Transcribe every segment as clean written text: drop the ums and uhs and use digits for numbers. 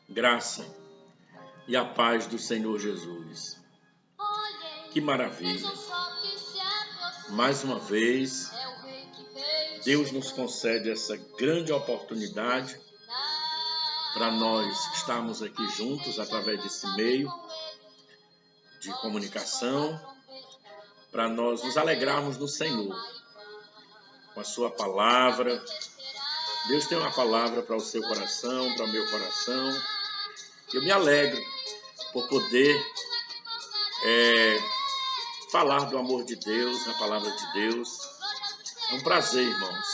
Graça e a paz do Senhor Jesus. Que maravilha! Mais uma vez, Deus nos concede essa grande oportunidade para nós estarmos aqui juntos através desse meio de comunicação, para nós nos alegrarmos no Senhor com a sua palavra. Deus tem uma palavra para o seu coração, para o meu coração. Eu me alegro por poder falar do amor de Deus, da palavra de Deus. É um prazer, irmãos,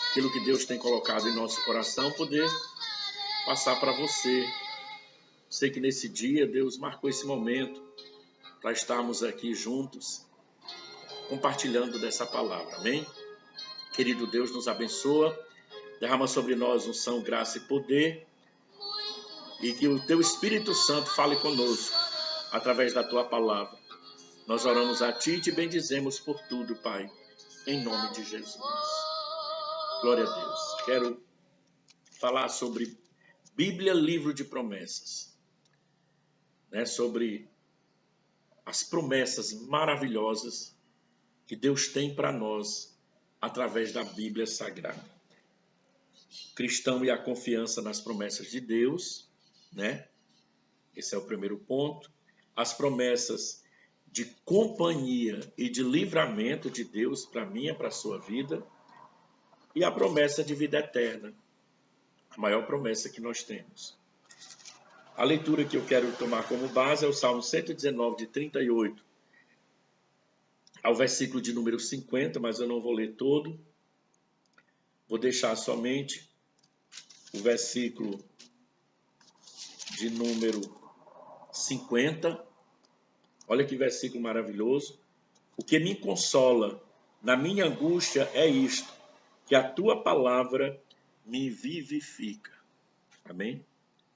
aquilo que Deus tem colocado em nosso coração, poder passar para você. Sei que nesse dia Deus marcou esse momento para estarmos aqui juntos, compartilhando dessa palavra, amém? Querido Deus, nos abençoa, derrama sobre nós unção, graça e poder, e que o Teu Espírito Santo fale conosco, através da Tua palavra. Nós oramos a Ti e Te bendizemos por tudo, Pai, em nome de Jesus. Glória a Deus. Quero falar sobre Bíblia, livro de promessas, sobre as promessas maravilhosas que Deus tem para nós através da Bíblia Sagrada. O cristão e a confiança nas promessas de Deus, Esse é o primeiro ponto. As promessas de companhia e de livramento de Deus para mim e para a sua vida. E a promessa de vida eterna, a maior promessa que nós temos. A leitura que eu quero tomar como base é o Salmo 119, de 38 ao versículo de número 50, mas eu não vou ler todo. Vou deixar somente o versículo de número 50. Olha que versículo maravilhoso. O que me consola na minha angústia é isto, que a tua palavra me vivifica. Amém?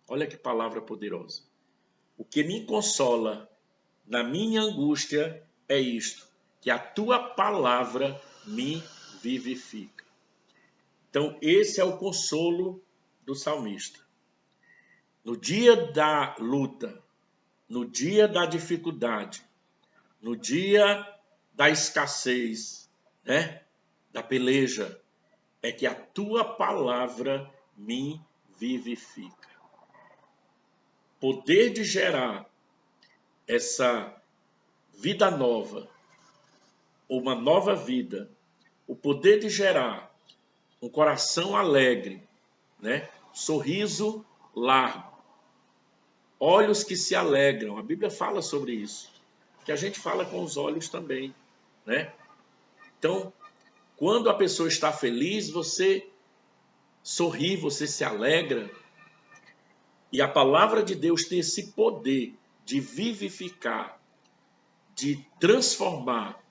Olha que palavra poderosa. O que me consola na minha angústia é isto, que a tua palavra me vivifica. Então, esse é o consolo do salmista. No dia da luta, no dia da dificuldade, no dia da escassez, da peleja, é que a tua palavra me vivifica. Poder de gerar essa vida nova, uma nova vida, o poder de gerar um coração alegre, sorriso largo, olhos que se alegram. A Bíblia fala sobre isso, que a gente fala com os olhos também, Então, quando a pessoa está feliz, você sorri, você se alegra. E a palavra de Deus tem esse poder de vivificar, de transformar,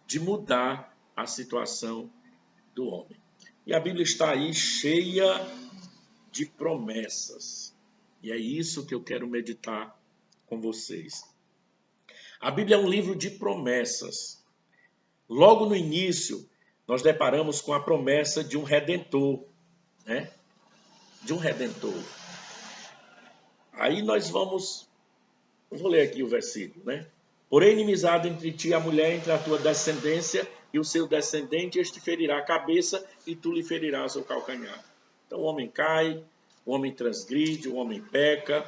de mudar a situação do homem. E a Bíblia está aí cheia de promessas. E é isso que eu quero meditar com vocês. A Bíblia é um livro de promessas. Logo no início, nós deparamos com a promessa de um redentor, De um redentor. Aí nós vou ler aqui o versículo, Porém, inimizade entre ti e a mulher, entre a tua descendência e o seu descendente, este ferirá a cabeça e tu lhe ferirás o calcanhar. Então o homem cai, o homem transgride, o homem peca,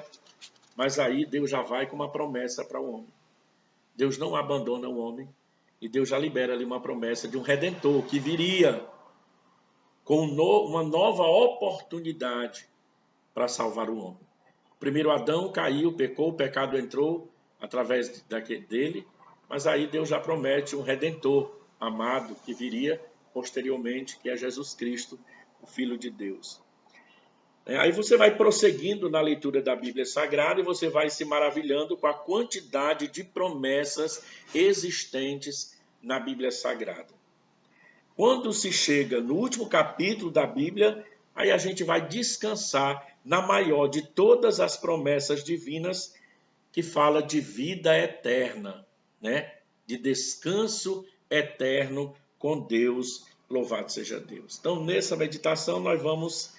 mas aí Deus já vai com uma promessa para o homem. Deus não abandona o homem e Deus já libera ali uma promessa de um redentor que viria com uma nova oportunidade para salvar o homem. O primeiro Adão caiu, pecou, o pecado entrou através dele, mas aí Deus já promete um redentor amado que viria posteriormente, que é Jesus Cristo, o Filho de Deus. Aí você vai prosseguindo na leitura da Bíblia Sagrada e você vai se maravilhando com a quantidade de promessas existentes na Bíblia Sagrada. Quando se chega no último capítulo da Bíblia, aí a gente vai descansar na maior de todas as promessas divinas, que fala de vida eterna, De descanso eterno com Deus, louvado seja Deus. Então, nessa meditação, nós vamos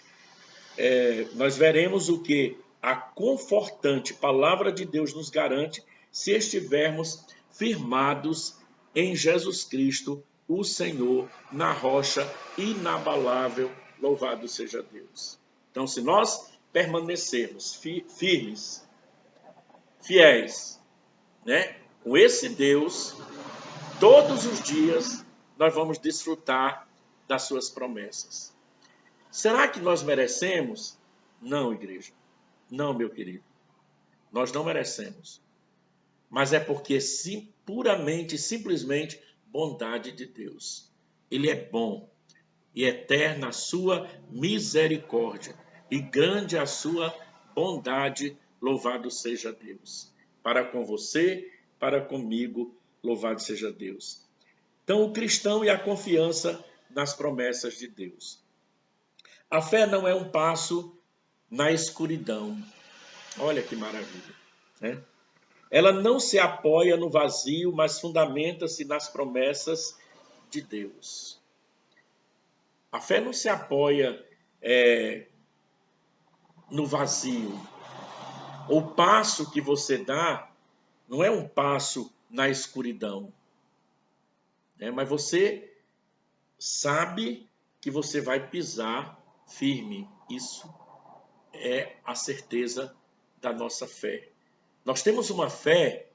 nós veremos o que a confortante palavra de Deus nos garante se estivermos firmados em Jesus Cristo, o Senhor, na rocha inabalável, louvado seja Deus. Então, se nós permanecermos firmes, fiéis, né, com esse Deus, todos os dias nós vamos desfrutar das suas promessas. Será que nós merecemos? Não, igreja. Não, meu querido. Nós não merecemos. Mas é porque puramente, simplesmente, bondade de Deus. Ele é bom e eterna a sua misericórdia. E grande a sua bondade, louvado seja Deus. Para com você, para comigo, louvado seja Deus. Então, o cristão e a confiança nas promessas de Deus. A fé não é um passo na escuridão. Olha que maravilha, né? Ela não se apoia no vazio, mas fundamenta-se nas promessas de Deus. A fé não se apoia no vazio. O passo que você dá não é um passo na escuridão, né? Mas você sabe que você vai pisar firme. Isso é a certeza da nossa fé. Nós temos uma fé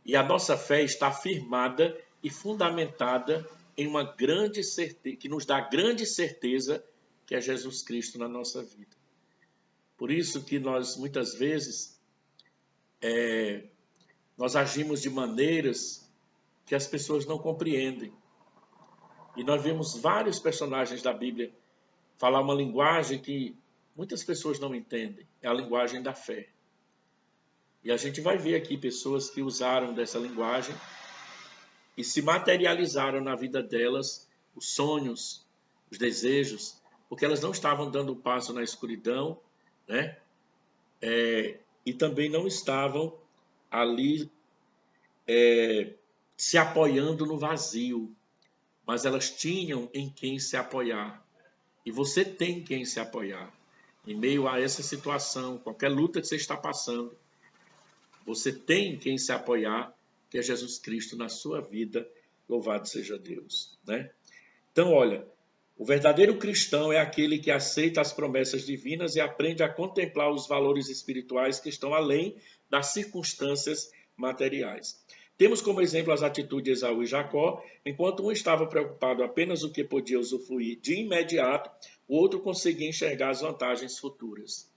e a nossa fé está firmada e fundamentada em uma grande certeza, que nos dá grande certeza, que é Jesus Cristo na nossa vida. Por isso que nós, muitas vezes, nós agimos de maneiras que as pessoas não compreendem. E nós vemos vários personagens da Bíblia falar uma linguagem que muitas pessoas não entendem. É a linguagem da fé. E a gente vai ver aqui pessoas que usaram dessa linguagem e se materializaram na vida delas os sonhos, os desejos, porque elas não estavam dando passo na escuridão, né? E também não estavam ali se apoiando no vazio, mas elas tinham em quem se apoiar. E você tem quem se apoiar. Em meio a essa situação, qualquer luta que você está passando, você tem quem se apoiar, que é Jesus Cristo na sua vida, louvado seja Deus, né? Então, olha, o verdadeiro cristão é aquele que aceita as promessas divinas e aprende a contemplar os valores espirituais que estão além das circunstâncias materiais. Temos como exemplo as atitudes de Esaú e Jacó. Enquanto um estava preocupado apenas o que podia usufruir de imediato, o outro conseguia enxergar as vantagens futuras.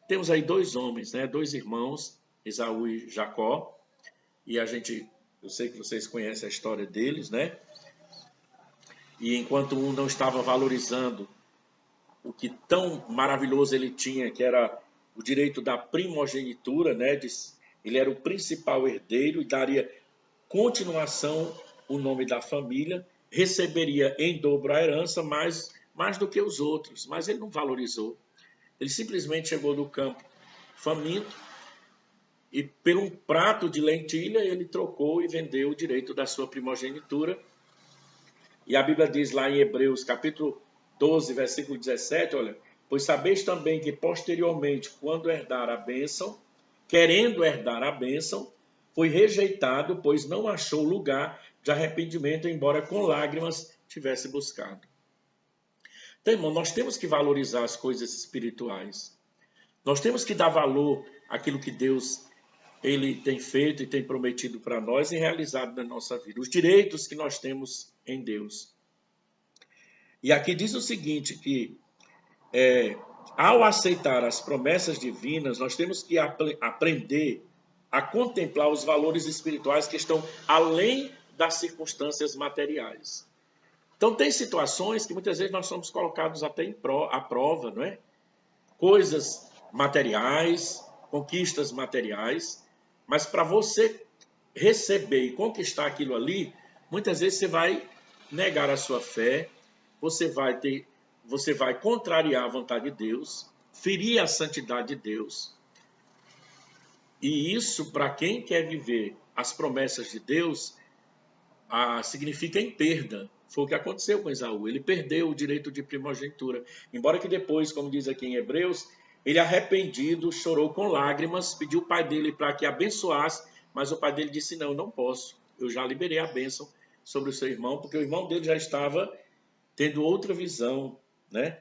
Temos aí dois homens, né? Dois irmãos, Esaú e Jacó, e eu sei que vocês conhecem a história deles, né? E enquanto um não estava valorizando o que tão maravilhoso ele tinha, que era o direito da primogenitura, né? Ele era o principal herdeiro e daria continuação o nome da família, receberia em dobro a herança mais do que os outros, mas ele não valorizou. Ele simplesmente chegou do campo faminto e por um prato de lentilha ele trocou e vendeu o direito da sua primogenitura. E a Bíblia diz lá em Hebreus capítulo 12, versículo 17, olha, pois sabeis também que posteriormente, quando herdar a bênção, querendo herdar a bênção, foi rejeitado, pois não achou lugar de arrependimento, embora com lágrimas tivesse buscado. Então, irmão, nós temos que valorizar as coisas espirituais. Nós temos que dar valor àquilo que Deus ele tem feito e tem prometido para nós e realizado na nossa vida. Os direitos que nós temos em Deus. E aqui diz o seguinte, que ao aceitar as promessas divinas, nós temos que aprender a contemplar os valores espirituais que estão além das circunstâncias materiais. Então, tem situações que muitas vezes nós somos colocados até à prova, não é? Coisas materiais, conquistas materiais, mas para você receber e conquistar aquilo ali, muitas vezes você vai negar a sua fé, você vai contrariar a vontade de Deus, ferir a santidade de Deus. E isso, para quem quer viver as promessas de Deus, significa em perda. Foi o que aconteceu com Esaú. Ele perdeu o direito de primogenitura. Embora que depois, como diz aqui em Hebreus, ele arrependido, chorou com lágrimas, pediu o pai dele para que abençoasse, mas o pai dele disse, não, não posso. Eu já liberei a bênção sobre o seu irmão, porque o irmão dele já estava tendo outra visão, né?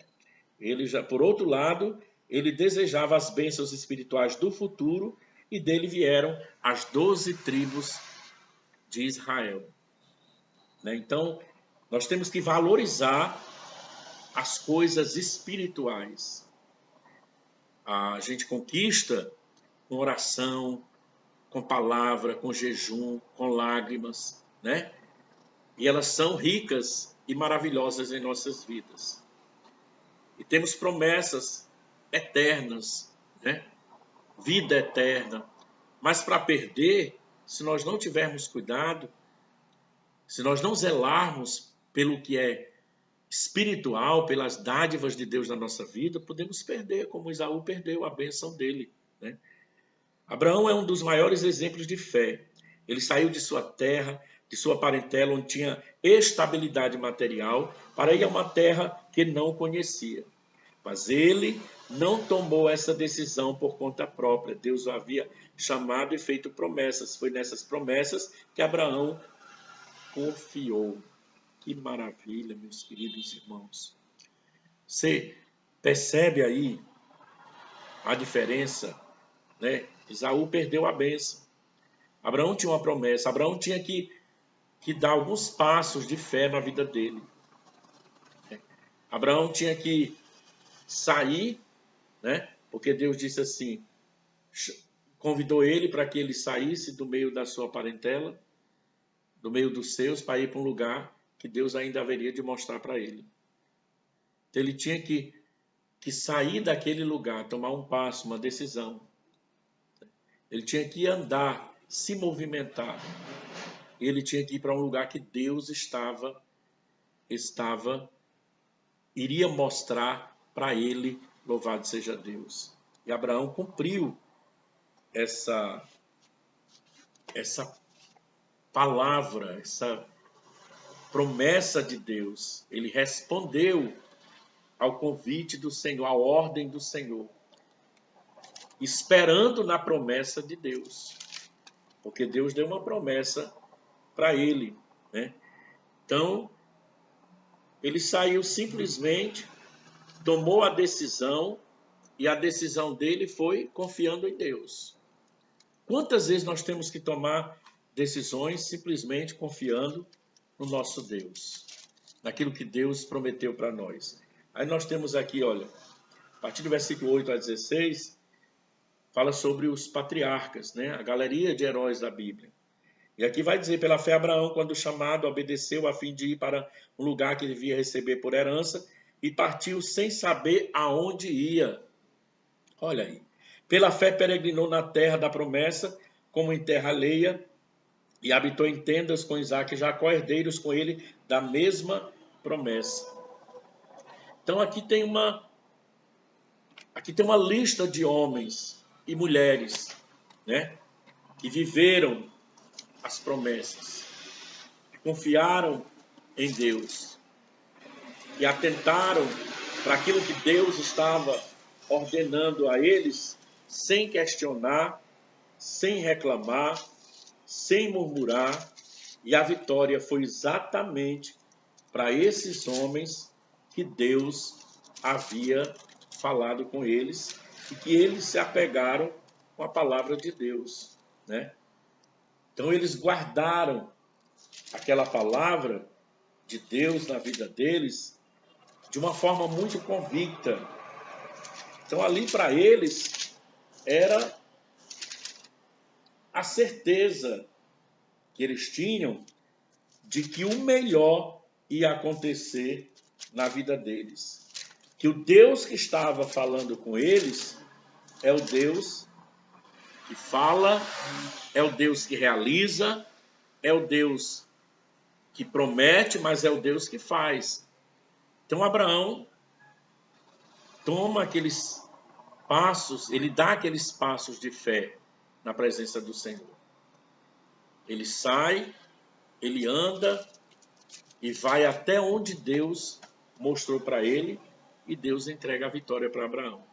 Ele já, por outro lado, ele desejava as bênçãos espirituais do futuro e dele vieram as 12 tribos de Israel. Né? Então, nós temos que valorizar as coisas espirituais. A gente conquista com oração, com palavra, com jejum, com lágrimas, né? E elas são ricas e maravilhosas em nossas vidas. E temos promessas eternas, né? Vida eterna. Mas para perder, se nós não tivermos cuidado, se nós não zelarmos pelo que é espiritual, pelas dádivas de Deus na nossa vida, podemos perder, como Esaú perdeu a bênção dele, né? Abraão é um dos maiores exemplos de fé. Ele saiu de sua terra, de sua parentela, onde tinha estabilidade material, para ir a uma terra que não conhecia. Mas ele não tomou essa decisão por conta própria. Deus o havia chamado e feito promessas. Foi nessas promessas que Abraão confiou. Que maravilha, meus queridos irmãos. Você percebe aí a diferença, né? Esaú perdeu a bênção. Abraão tinha uma promessa. Abraão tinha que dar alguns passos de fé na vida dele. Abraão tinha que sair, né? Porque Deus disse assim, convidou ele para que ele saísse do meio da sua parentela, do meio dos seus, para ir para um lugar que Deus ainda haveria de mostrar para ele. Então, ele tinha que sair daquele lugar, tomar um passo, uma decisão. Ele tinha que andar, se movimentar. Ele tinha que ir para um lugar que Deus iria mostrar para ele, louvado seja Deus. E Abraão cumpriu essa palavra, essa promessa de Deus. Ele respondeu ao convite do Senhor, à ordem do Senhor, esperando na promessa de Deus, porque Deus deu uma promessa para ele, né? Então, ele saiu simplesmente, tomou a decisão, e a decisão dele foi confiando em Deus. Quantas vezes nós temos que tomar decisões simplesmente confiando no nosso Deus, naquilo que Deus prometeu para nós? Aí nós temos aqui, olha, a partir do versículo 8 a 16, fala sobre os patriarcas, né? A galeria de heróis da Bíblia. E aqui vai dizer, pela fé Abraão, quando chamado, obedeceu a fim de ir para um lugar que devia receber por herança e partiu sem saber aonde ia. Olha aí. Pela fé peregrinou na terra da promessa, como em terra alheia, e habitou em tendas com Isaque e Jacó, herdeiros com ele da mesma promessa. Então aqui tem uma lista de homens e mulheres, né, que viveram as promessas, que confiaram em Deus, que atentaram para aquilo que Deus estava ordenando a eles, sem questionar, sem reclamar, sem murmurar, e a vitória foi exatamente para esses homens que Deus havia falado com eles e que eles se apegaram com a palavra de Deus, né? Então eles guardaram aquela palavra de Deus na vida deles de uma forma muito convicta. Então ali para eles era a certeza que eles tinham de que o melhor ia acontecer na vida deles. Que o Deus que estava falando com eles é o Deus que fala, é o Deus que realiza, é o Deus que promete, mas é o Deus que faz. Então Abraão toma aqueles passos, ele dá aqueles passos de fé na presença do Senhor. Ele sai, ele anda e vai até onde Deus mostrou para ele, e Deus entrega a vitória para Abraão.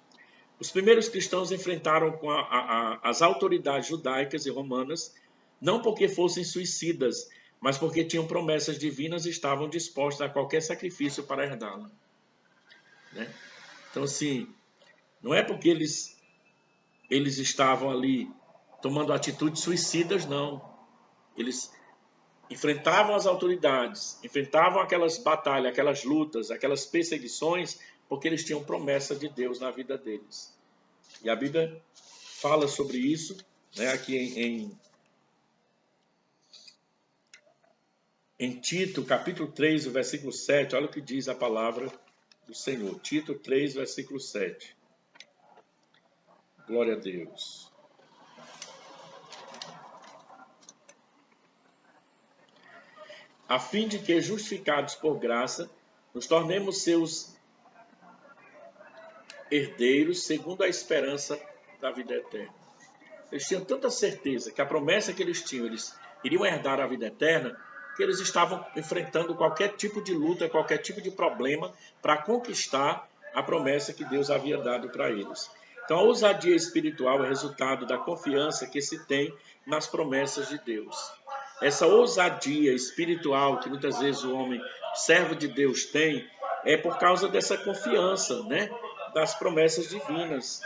Os primeiros cristãos enfrentaram com as autoridades judaicas e romanas, não porque fossem suicidas, mas porque tinham promessas divinas e estavam dispostos a qualquer sacrifício para herdá-la. Né? Então, assim, não é porque eles estavam ali tomando atitudes suicidas, não. Eles enfrentavam as autoridades, enfrentavam aquelas batalhas, aquelas lutas, aquelas perseguições, porque eles tinham promessa de Deus na vida deles. E a Bíblia fala sobre isso, né, aqui em Tito, capítulo 3, o versículo 7, olha o que diz a palavra do Senhor. Tito 3, versículo 7. Glória a Deus. A fim de que, justificados por graça, nos tornemos seus herdeiros segundo a esperança da vida eterna. Eles tinham tanta certeza que a promessa que eles tinham, eles iriam herdar a vida eterna, que eles estavam enfrentando qualquer tipo de luta, qualquer tipo de problema para conquistar a promessa que Deus havia dado para eles. Então, a ousadia espiritual é resultado da confiança que se tem nas promessas de Deus. Essa ousadia espiritual que muitas vezes o homem, servo de Deus, tem, é por causa dessa confiança, né, das promessas divinas.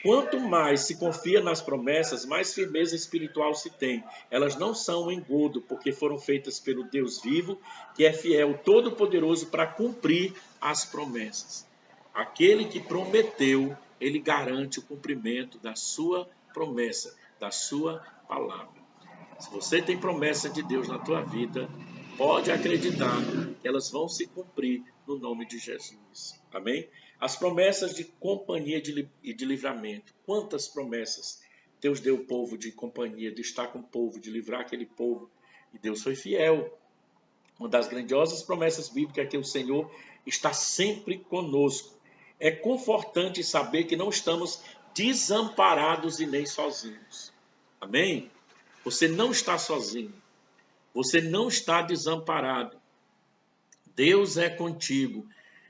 Quanto mais se confia nas promessas, mais firmeza espiritual se tem. Elas não são um engodo, porque foram feitas pelo Deus vivo, que é fiel, todo-poderoso para cumprir as promessas. Aquele que prometeu, ele garante o cumprimento da sua promessa, da sua palavra. Se você tem promessa de Deus na tua vida, pode acreditar que elas vão se cumprir no nome de Jesus. Amém? As promessas de companhia e de livramento. Quantas promessas Deus deu ao povo de companhia, de estar com o povo, de livrar aquele povo. E Deus foi fiel. Uma das grandiosas promessas bíblicas é que o Senhor está sempre conosco. É confortante saber que não estamos desamparados e nem sozinhos. Amém? Você não está sozinho. Você não está desamparado. Deus é contigo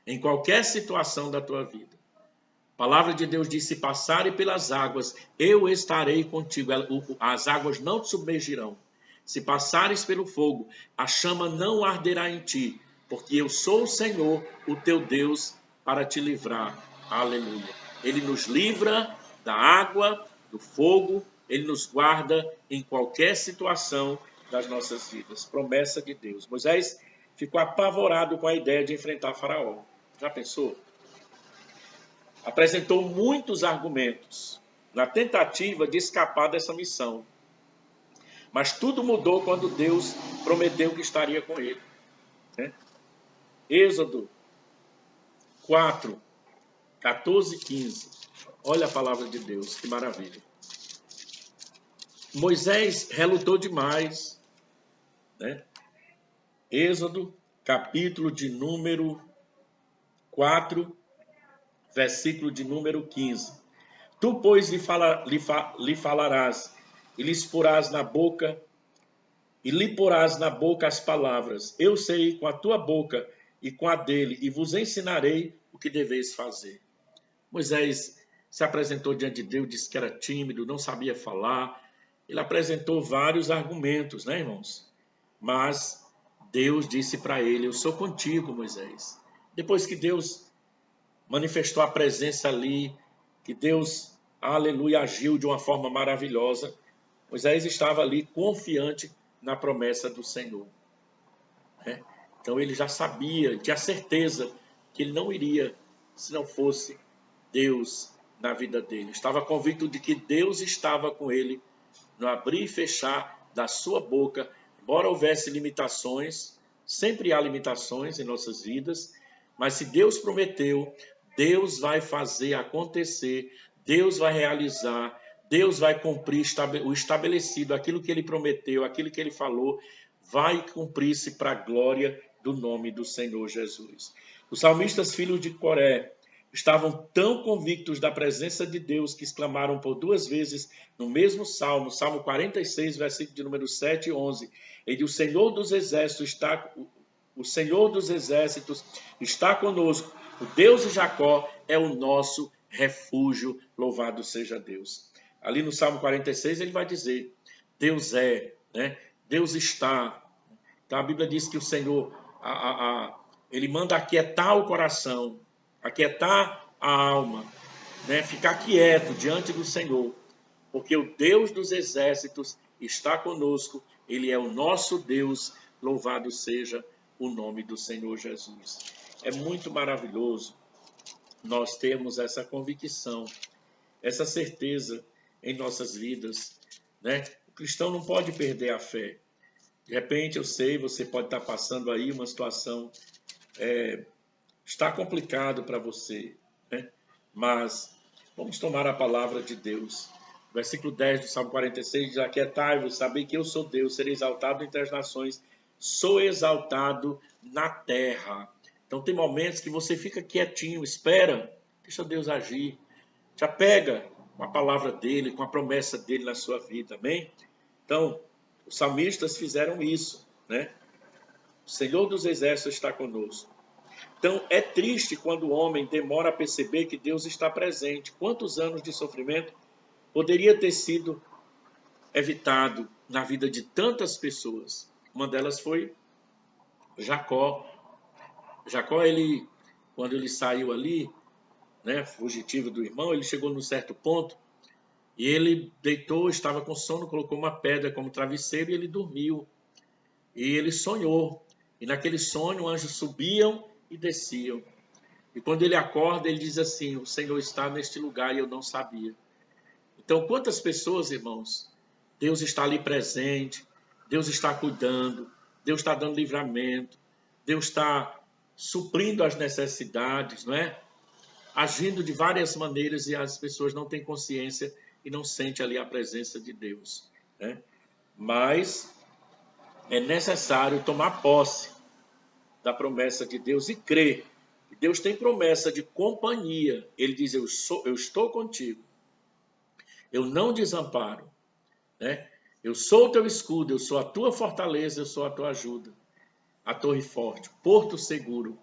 em qualquer situação da tua vida. A palavra de Deus diz: se passarem pelas águas, eu estarei contigo. As águas não te submergirão. Se passares pelo fogo, a chama não arderá em ti, porque eu sou o Senhor, o teu Deus, para te livrar. Aleluia. Ele nos livra da água, do fogo, ele nos guarda em qualquer situação das nossas vidas. Promessa de Deus. Moisés ficou apavorado com a ideia de enfrentar Faraó. Já pensou? Apresentou muitos argumentos na tentativa de escapar dessa missão. Mas tudo mudou quando Deus prometeu que estaria com ele. Né? Êxodo 4, 14 e 15. Olha a palavra de Deus, que maravilha. Moisés relutou demais. Né? Êxodo, capítulo de número 4, versículo de número 15. Tu, pois, lhe falarás, e lhes porás na boca, e lhe porás na boca as palavras. Eu sei com a tua boca e com a dele, e vos ensinarei o que deveis fazer. Moisés se apresentou diante de Deus, disse que era tímido, não sabia falar. Ele apresentou vários argumentos, né, irmãos? Mas Deus disse para ele: eu sou contigo, Moisés. Depois que Deus manifestou a presença ali, que Deus, aleluia, agiu de uma forma maravilhosa, Moisés estava ali confiante na promessa do Senhor. Né? Então ele já sabia, tinha certeza que ele não iria se não fosse Deus na vida dele. Estava convicto de que Deus estava com ele no abrir e fechar da sua boca. Embora houvesse limitações, sempre há limitações em nossas vidas, mas se Deus prometeu, Deus vai fazer acontecer, Deus vai realizar, Deus vai cumprir o estabelecido, aquilo que ele prometeu, aquilo que ele falou, vai cumprir-se para a glória do nome do Senhor Jesus. Os salmistas, filhos de Coré, estavam tão convictos da presença de Deus que exclamaram por duas vezes no mesmo salmo, Salmo 46, versículo de número 7 e 11. Ele, o Senhor dos exércitos está conosco, o Deus de Jacó é o nosso refúgio, louvado seja Deus. Ali no Salmo 46 ele vai dizer, Deus é, né? Deus está. Então a Bíblia diz que o Senhor, ele manda aquietar o coração, aquietar a alma, né? Ficar quieto diante do Senhor, porque o Deus dos exércitos está conosco, ele é o nosso Deus, louvado seja o nome do Senhor Jesus. É muito maravilhoso nós termos essa convicção, essa certeza em nossas vidas, né? O cristão não pode perder a fé. De repente, eu sei, você pode estar passando aí uma situação, está complicado para você, né? Mas vamos tomar a palavra de Deus. Versículo 10 do Salmo 46 diz, aquietai-vos, sabei que eu sou Deus, serei exaltado entre as nações, sou exaltado na terra. Então tem momentos que você fica quietinho, espera, deixa Deus agir, te apega com a palavra dele, com a promessa dele na sua vida, amém? Então, os salmistas fizeram isso, né? O Senhor dos exércitos está conosco. Então, é triste quando o homem demora a perceber que Deus está presente. Quantos anos de sofrimento poderia ter sido evitado na vida de tantas pessoas? Uma delas foi Jacó. Jacó, quando ele saiu ali, né, fugitivo do irmão, ele chegou num certo ponto e ele deitou, estava com sono, colocou uma pedra como travesseiro e ele dormiu. E ele sonhou. E naquele sonho, anjos subiam e desciam. E quando ele acorda, ele diz assim, o Senhor está neste lugar e eu não sabia. Então, quantas pessoas, irmãos, Deus está ali presente, Deus está cuidando, Deus está dando livramento, Deus está suprindo as necessidades, não é? Agindo de várias maneiras e as pessoas não têm consciência e não sentem ali a presença de Deus, né? Mas é necessário tomar posse da promessa de Deus e crer. Deus tem promessa de companhia. Ele diz, eu estou contigo. Eu não desamparo, né? Eu sou o teu escudo, eu sou a tua fortaleza, eu sou a tua ajuda. A torre forte, porto seguro.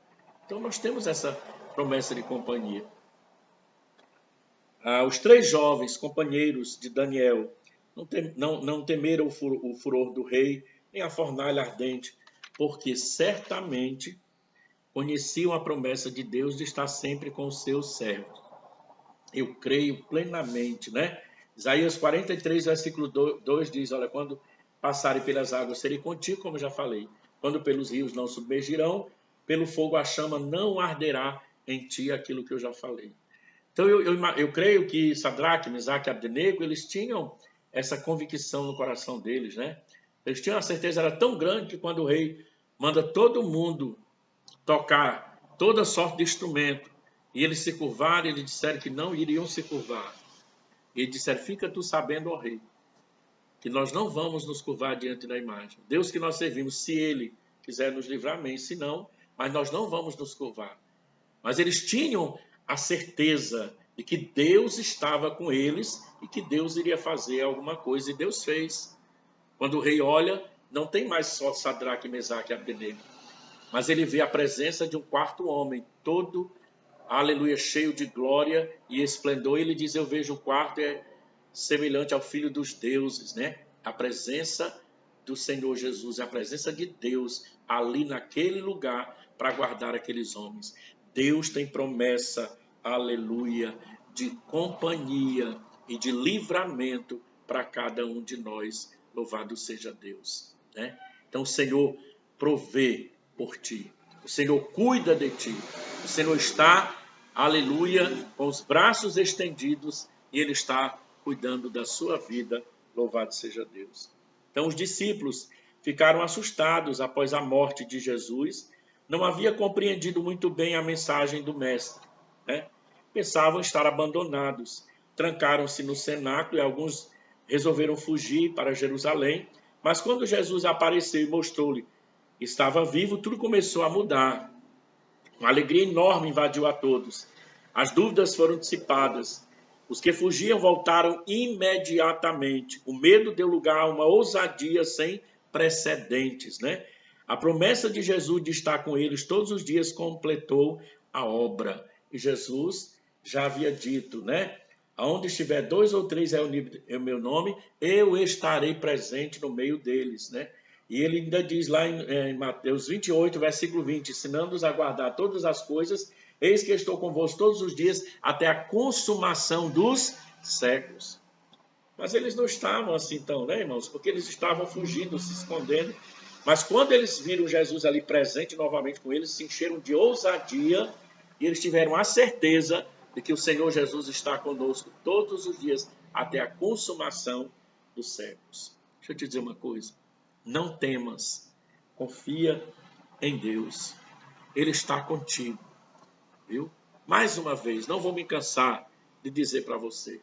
Então nós temos essa promessa de companhia. Os três jovens companheiros de Daniel não temeram o furor do rei, nem a fornalha ardente, porque certamente conheciam a promessa de Deus de estar sempre com os seus servos. Eu creio plenamente, né? Isaías 43, versículo 2 diz, olha, quando passarem pelas águas serei contigo, como já falei. Quando pelos rios não submergirão, pelo fogo a chama não arderá em ti, aquilo que eu já falei. Então eu creio que Sadraque, Mesaque e Abdenego, eles tinham essa convicção no coração deles, né? Eles tinham a certeza, era tão grande que quando o rei manda todo mundo tocar toda sorte de instrumento, e eles se curvaram, eles disseram que não iriam se curvar. E eles disseram, fica tu sabendo, ó rei, que nós não vamos nos curvar diante da imagem. Deus que nós servimos, se ele quiser nos livrar, amém, se não, mas nós não vamos nos curvar. Mas eles tinham a certeza de que Deus estava com eles e que Deus iria fazer alguma coisa, e Deus fez. Quando o rei olha, não tem mais só Sadraque, Mesaque e Abdenego, mas ele vê a presença de um quarto homem, todo, aleluia, cheio de glória e esplendor. E ele diz, eu vejo o quarto semelhante ao Filho dos deuses, né? A presença do Senhor Jesus, a presença de Deus ali naquele lugar para guardar aqueles homens. Deus tem promessa, aleluia, de companhia e de livramento para cada um de nós. Louvado seja Deus, né? Então o Senhor provê por ti. O Senhor cuida de ti. O Senhor está, aleluia, com os braços estendidos e Ele está cuidando da sua vida. Louvado seja Deus. Então os discípulos ficaram assustados após a morte de Jesus. Não havia compreendido muito bem a mensagem do Mestre, né? Pensavam estar abandonados. Trancaram-se no cenáculo e alguns resolveram fugir para Jerusalém. Mas quando Jesus apareceu e mostrou-lhe que estava vivo, tudo começou a mudar. Uma alegria enorme invadiu a todos. As dúvidas foram dissipadas. Os que fugiam voltaram imediatamente. O medo deu lugar a uma ousadia sem precedentes, né? A promessa de Jesus de estar com eles todos os dias completou a obra. E Jesus já havia dito, né? Aonde estiver 2 ou 3 reunidos em meu nome, eu estarei presente no meio deles, né? E ele ainda diz lá em Mateus 28, versículo 20, ensinando-os a guardar todas as coisas, eis que estou convosco todos os dias até a consumação dos séculos. Mas eles não estavam assim então, né, irmãos? Porque eles estavam fugindo, se escondendo. Mas quando eles viram Jesus ali presente novamente com eles, se encheram de ousadia e eles tiveram a certeza de que o Senhor Jesus está conosco todos os dias até a consumação dos séculos. Deixa eu te dizer uma coisa. Não temas. Confia em Deus. Ele está contigo. Viu? Mais uma vez, não vou me cansar de dizer para você,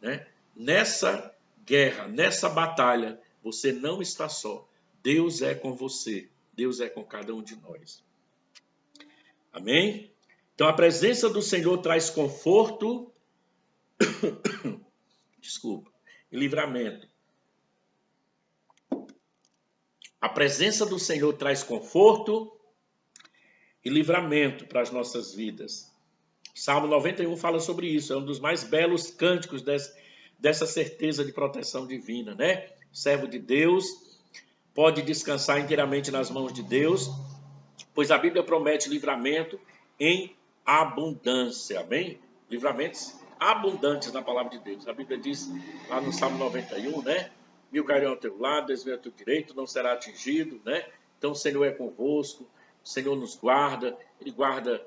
né? Nessa guerra, nessa batalha, você não está só. Deus é com você. Deus é com cada um de nós. Amém? Então, a presença do Senhor traz conforto, desculpa, e livramento. A presença do Senhor traz conforto e livramento para as nossas vidas. Salmo 91 fala sobre isso. É um dos mais belos cânticos dessa certeza de proteção divina, né? O servo de Deus pode descansar inteiramente nas mãos de Deus, pois a Bíblia promete livramento em abundância, amém? Livramentos abundantes na palavra de Deus. A Bíblia diz lá no Salmo 91, né? 1000 cairão ao teu lado, 10.000 ao teu direito, não será atingido, né? Então o Senhor é convosco, o Senhor nos guarda, Ele guarda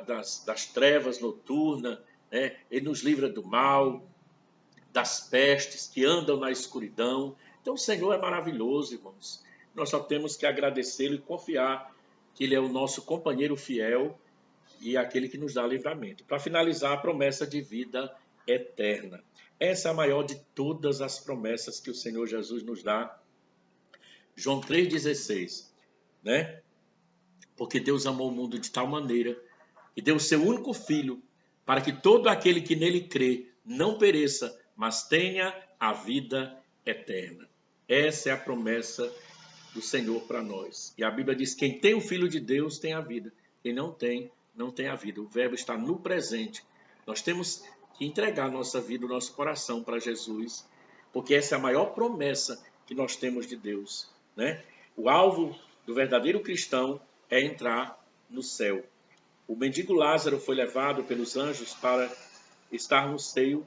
das trevas noturnas, né? Ele nos livra do mal, das pestes que andam na escuridão. Então o Senhor é maravilhoso, irmãos. Nós só temos que agradecê-lo e confiar que Ele é o nosso companheiro fiel e aquele que nos dá livramento. Para finalizar, a promessa de vida eterna. Essa é a maior de todas as promessas que o Senhor Jesus nos dá. João 3,16, né? Porque Deus amou o mundo de tal maneira que deu o seu único Filho para que todo aquele que nele crê não pereça, mas tenha a vida eterna. Essa é a promessa do Senhor para nós. E a Bíblia diz: quem tem o Filho de Deus tem a vida. Quem não tem, não tem a vida. O verbo está no presente. Nós temos que entregar nossa vida, o nosso coração para Jesus, porque essa é a maior promessa que nós temos de Deus, né? O alvo do verdadeiro cristão é entrar no céu. O mendigo Lázaro foi levado pelos anjos para estar no seio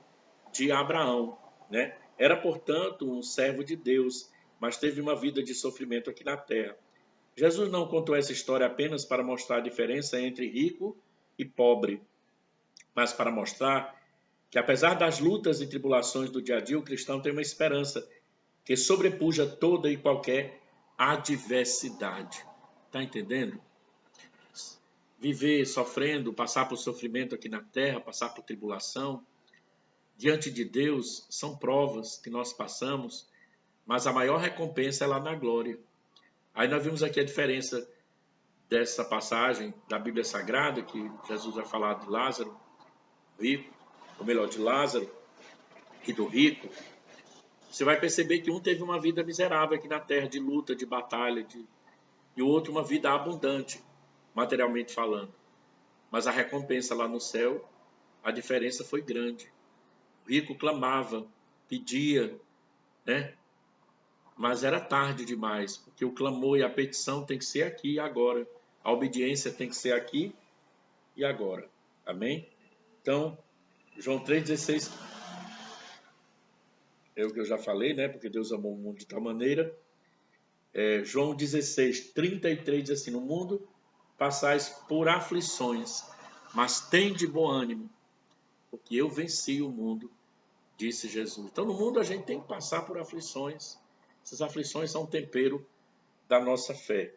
de Abraão, né? Era, portanto, um servo de Deus, mas teve uma vida de sofrimento aqui na terra. Jesus não contou essa história apenas para mostrar a diferença entre rico e pobre, mas para mostrar que, apesar das lutas e tribulações do dia a dia, o cristão tem uma esperança que sobrepuja toda e qualquer adversidade. Está entendendo? Viver sofrendo, passar por sofrimento aqui na terra, passar por tribulação, diante de Deus, são provas que nós passamos, mas a maior recompensa é lá na glória. Aí nós vimos aqui a diferença dessa passagem da Bíblia Sagrada, que Jesus vai falar de Lázaro, rico, ou melhor, de Lázaro e do rico. Você vai perceber que um teve uma vida miserável aqui na terra, de luta, de batalha, e o outro uma vida abundante, materialmente falando. Mas a recompensa lá no céu, a diferença foi grande. O rico clamava, pedia, né? Mas era tarde demais, porque o clamor e a petição tem que ser aqui e agora. A obediência tem que ser aqui e agora. Amém? Então, João 3,16 é o que eu já falei, né? Porque Deus amou o mundo de tal maneira. João 16:33 diz assim: no mundo passais por aflições, mas tende bom ânimo, porque eu venci o mundo, disse Jesus. Então, no mundo a gente tem que passar por aflições. Essas aflições são um tempero da nossa fé.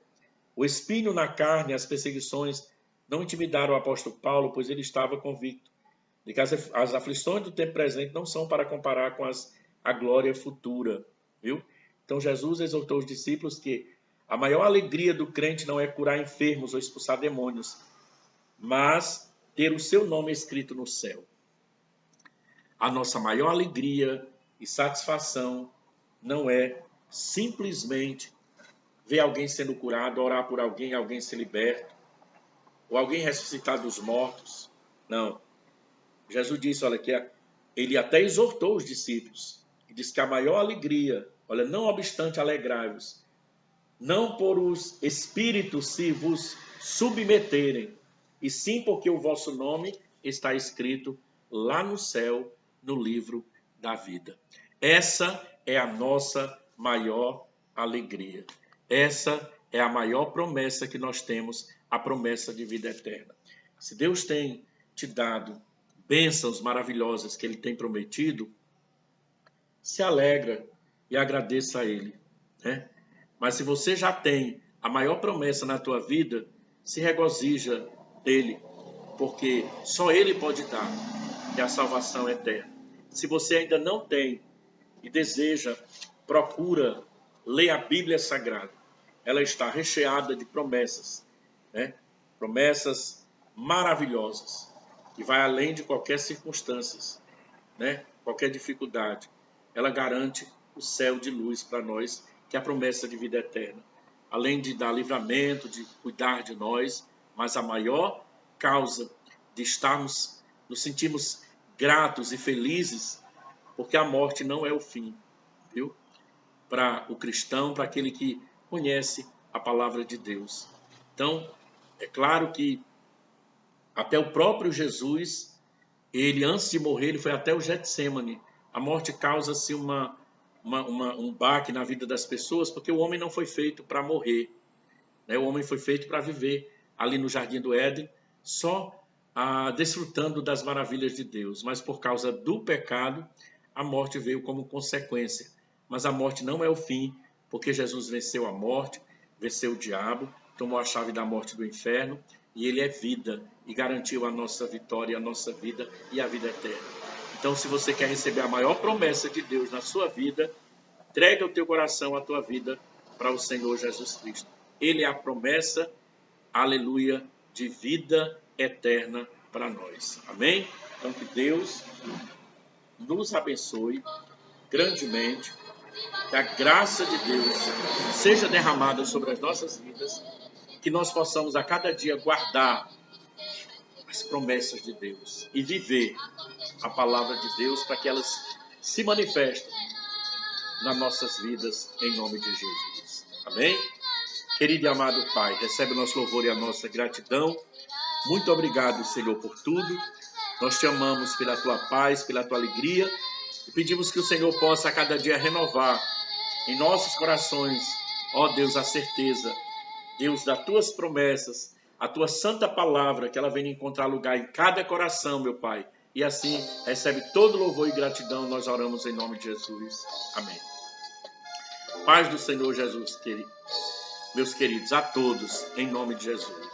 O espinho na carne, as perseguições, não intimidaram o apóstolo Paulo, pois ele estava convicto de que as aflições do tempo presente não são para comparar com a glória futura, viu? Então Jesus exortou os discípulos que a maior alegria do crente não é curar enfermos ou expulsar demônios, mas ter o seu nome escrito no céu. A nossa maior alegria e satisfação não é simplesmente ver alguém sendo curado, orar por alguém, alguém ser liberto, ou alguém ressuscitar dos mortos. Não. Jesus disse, olha, que ele até exortou os discípulos, e disse que a maior alegria, olha, não obstante alegrai-vos, não por os espíritos se vos submeterem, e sim porque o vosso nome está escrito lá no céu, no livro da vida. Essa é a nossa maior alegria. Essa é a maior promessa que nós temos, a promessa de vida eterna. Se Deus tem te dado bênçãos maravilhosas que Ele tem prometido, se alegra e agradeça a Ele, né? Mas se você já tem a maior promessa na tua vida, se regozija dele, porque só Ele pode dar, que é a salvação eterna. Se você ainda não tem e deseja, procura ler a Bíblia Sagrada. Ela está recheada de promessas, né? Promessas maravilhosas, que vai além de qualquer circunstância, né? Qualquer dificuldade. Ela garante o céu de luz para nós, que é a promessa de vida eterna. Além de dar livramento, de cuidar de nós, mas a maior causa de estarmos, nos sentirmos gratos e felizes, porque a morte não é o fim, viu? Para o cristão, para aquele que conhece a palavra de Deus. Então, é claro que até o próprio Jesus, ele antes de morrer, ele foi até o Getsêmani. A morte causa-se um baque na vida das pessoas, porque o homem não foi feito para morrer, né? O homem foi feito para viver ali no Jardim do Éden, só desfrutando das maravilhas de Deus. Mas por causa do pecado, a morte veio como consequência. Mas a morte não é o fim, porque Jesus venceu a morte, venceu o diabo, tomou a chave da morte do inferno, e ele é vida, e garantiu a nossa vitória, a nossa vida e a vida eterna. Então, se você quer receber a maior promessa de Deus na sua vida, entrega o teu coração, a tua vida para o Senhor Jesus Cristo. Ele é a promessa, aleluia, de vida eterna para nós. Amém? Então, que Deus nos abençoe grandemente, que a graça de Deus seja derramada sobre as nossas vidas, que nós possamos a cada dia guardar as promessas de Deus e viver a palavra de Deus para que elas se manifestem nas nossas vidas, em nome de Jesus. Amém? Querido e amado Pai, recebe o nosso louvor e a nossa gratidão. Muito obrigado, Senhor, por tudo. Nós te amamos pela tua paz, pela tua alegria, e pedimos que o Senhor possa a cada dia renovar em nossos corações, ó Deus, a certeza, Deus, das tuas promessas, a tua santa palavra, que ela venha encontrar lugar em cada coração, meu Pai. E assim, recebe todo louvor e gratidão, nós oramos em nome de Jesus. Amém. Paz do Senhor Jesus, meus queridos, a todos, em nome de Jesus.